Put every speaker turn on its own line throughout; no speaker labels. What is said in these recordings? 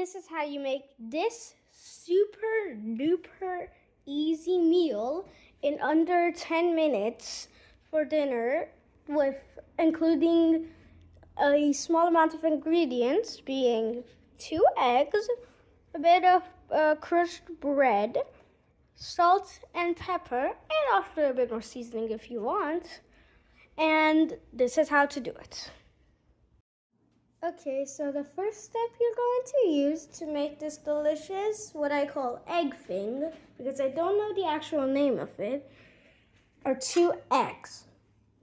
this is how you make this super duper easy meal in under 10 minutes for dinner, with including a small amount of ingredients being 2 eggs, a bit of crushed bread, salt and pepper, and after a bit more seasoning if you want. And this is how to do it. Okay, so the first step you're going to use to make this delicious, what I call egg thing, because I don't know the actual name of it, are 2 eggs,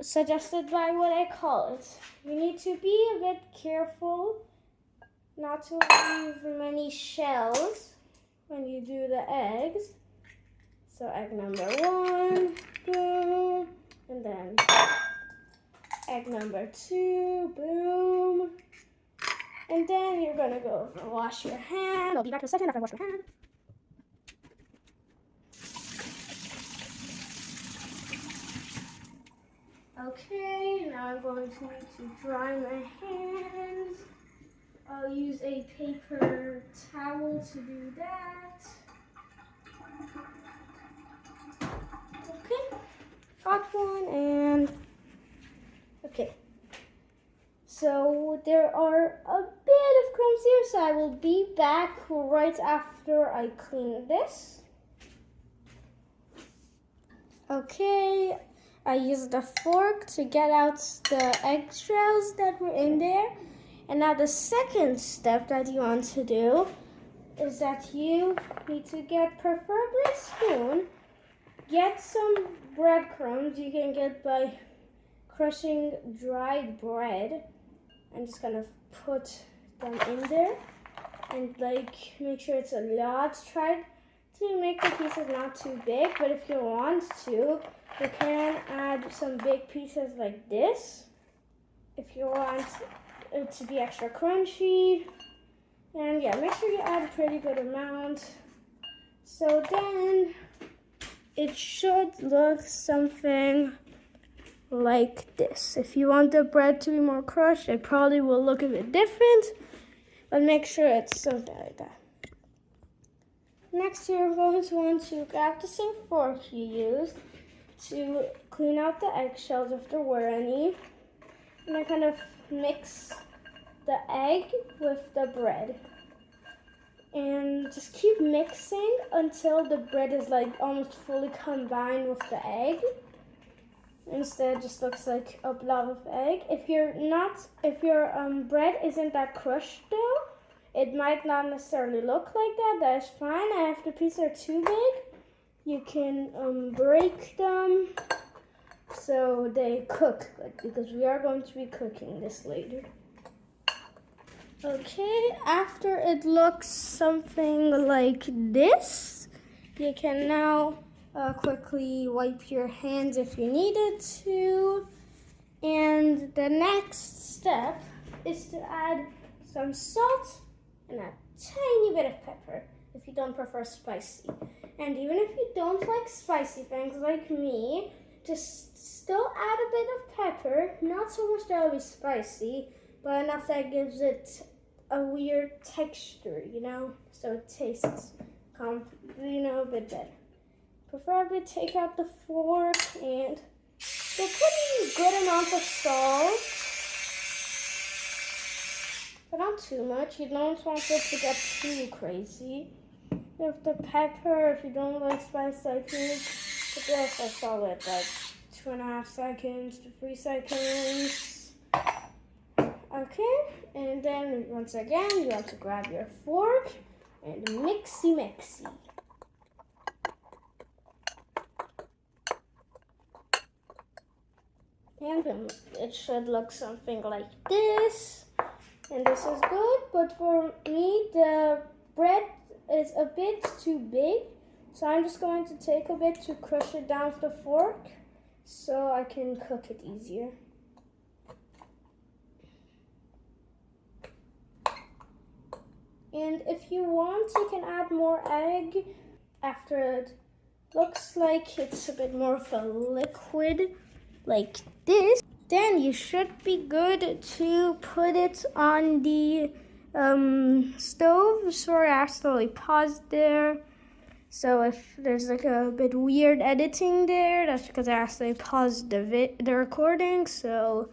suggested by what I call it. You need to be a bit careful not to leave many shells when you do the eggs. So egg number 1, boom, and then egg number 2, boom. And then you're gonna go over and wash your hand. I'll be back in a second after I wash my hand. Okay, now I'm going to need to dry my hands. I'll use a paper towel to do that. Okay, got one, and okay. So there are a bit of crumbs here, so I will be back right after I clean this. Okay, I used a fork to get out the eggshells that were in there. And now the second step that you want to do is that you need to get, preferably a spoon, get some breadcrumbs you can get by crushing dried bread, and just kind of put them in there and make sure it's a lot. Try to make the pieces not too big, but if you want to, you can add some big pieces like this if you want it to be extra crunchy. And yeah, make sure you add a pretty good amount. So then it should look something like this. If you want the bread to be more crushed, it probably will look a bit different, but make sure it's something like that. Next, you're going to want to grab the same fork you used to clean out the eggshells if there were any, and then kind of mix the egg with the bread. And just keep mixing until the bread is like almost fully combined with the egg. Instead, it just looks like a blob of egg. If your bread isn't that crushed though, it might not necessarily look like that. That is fine. And if the pieces are too big, you can break them so they cook good, because we are going to be cooking this later. Okay, after it looks something like this, you can now quickly wipe your hands if you needed to. And the next step is to add some salt and a tiny bit of pepper if you don't prefer spicy. And even if you don't like spicy things like me, just still add a bit of pepper, not so much that it'll be spicy, but enough that gives it a weird texture, so it tastes a bit better. Preferably take out the fork and put in a good amount of salt, but not too much. You don't want it to get too crazy. With the pepper, if you don't like spice, I think put this a solid 2.5 seconds to 3 seconds. Okay, and then once again, you have to grab your fork and mixy. And it should look something like this. And this is good, but for me, the bread is a bit too big. So I'm just going to take a bit to crush it down with the fork so I can cook it easier. And if you want, you can add more egg after it looks like it's a bit more of a liquid like this. Then you should be good to put it on the stove. Sorry, I accidentally paused there. So if there's like a bit weird editing there, that's because I accidentally paused the recording. So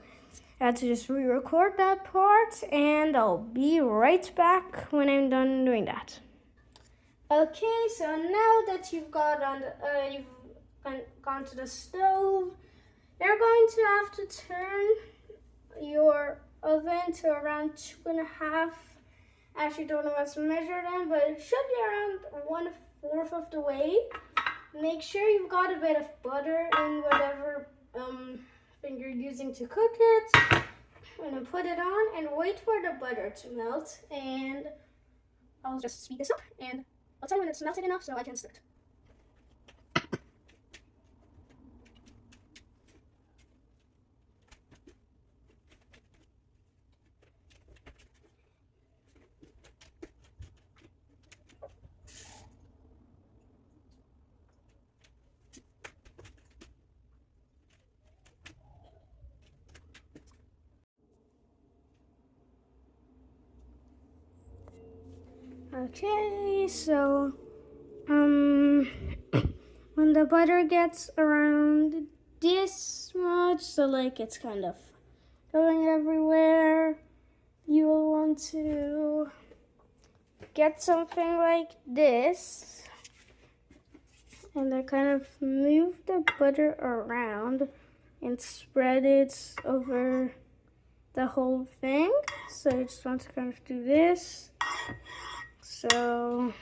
I had to just re-record that part, and I'll be right back when I'm done doing that. Okay, so now that you've got on gone to the stove, you're going to have to turn your oven to around 2.5. I actually don't know what's measured in, but it should be around 1/4 of the way. Make sure you've got a bit of butter in whatever thing you're using to cook it. I'm gonna put it on and wait for the butter to melt, and I'll just speed this up and I'll tell you when it's melted enough so I can start. Okay, so when the butter gets around this much, so like it's kind of going everywhere, you will want to get something like this and then kind of move the butter around and spread it over the whole thing. So you just want to kind of do this. So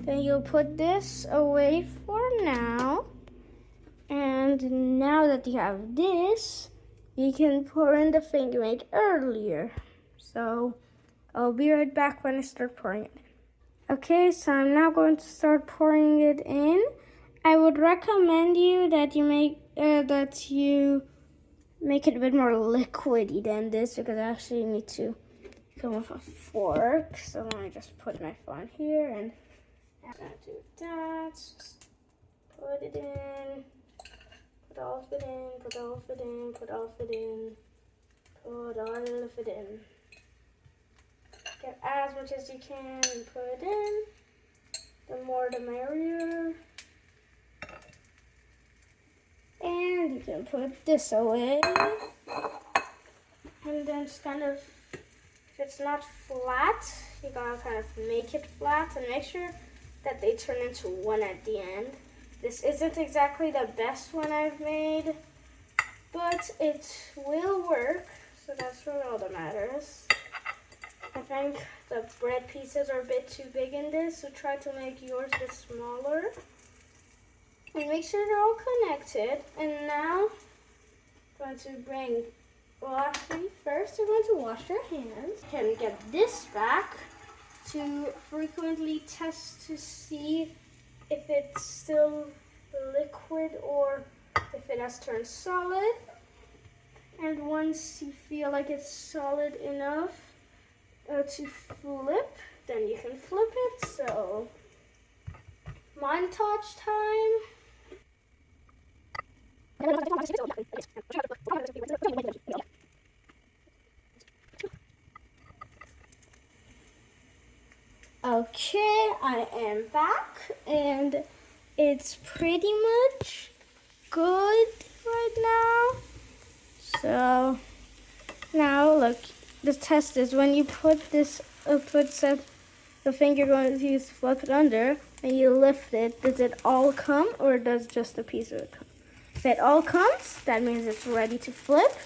then you'll put this away for now. And now that you have this, you can pour in the thing you made earlier. So I'll be right back when I start pouring it in. Okay, so I'm now going to start pouring it in. I would recommend that you make it a bit more liquidy than this, because I actually need to come with a fork. So let me just put my phone here and I'm gonna do that. Just put it in. Put all of it in, put all of it in, put all of it in, put all of it in. Get as much as you can and put it in. The more the merrier. And you can put this away. And then just kind of, if it's not flat, you gotta kind of make it flat and make sure that they turn into one at the end. This isn't exactly the best one I've made, but it will work, so that's really all that matters. I think the bread pieces are a bit too big in this, so try to make yours a bit smaller. And make sure they're all connected. And now, I'm going to bring, well actually, first you're going to wash your hands. You can get this back to frequently test to see if it's still liquid or if it has turned solid. And once you feel like it's solid enough to flip, then you can flip it. So, montage time. Okay, I am back, and it's pretty much good right now. So now look, the test is when you put this, the thing you're going to use to flip it under, and you lift it, does it all come or does just a piece of it come? If it all comes, that means it's ready to flip.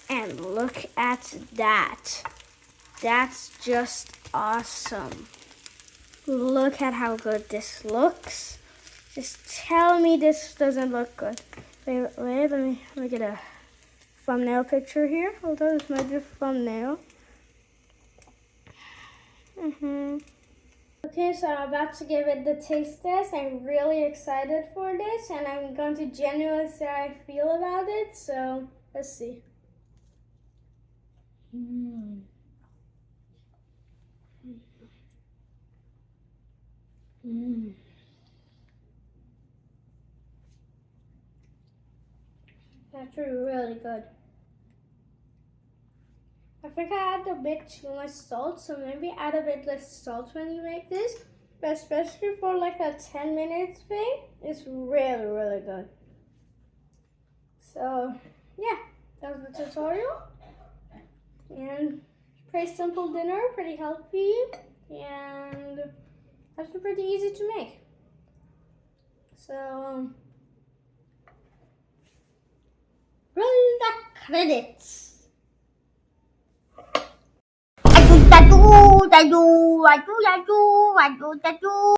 And look at that. That's just awesome. Look at how good this looks. Just tell me this doesn't look good. Wait, let me get a thumbnail picture here. Hold on, this might be a thumbnail. Okay, so I'm about to give it the taste test. I'm really excited for this, and I'm going to genuinely say how I feel about it. So let's see. That's really good. I think I add a bit too much salt, so maybe add a bit less salt when you make this. But especially for like a 10-minute thing, it's really, really good. So yeah, that was the tutorial. And pretty simple dinner, pretty healthy, and actually pretty easy to make. So roll the credits.
Aduh, aduh, aduh, aduh, aduh, aduh, aduh.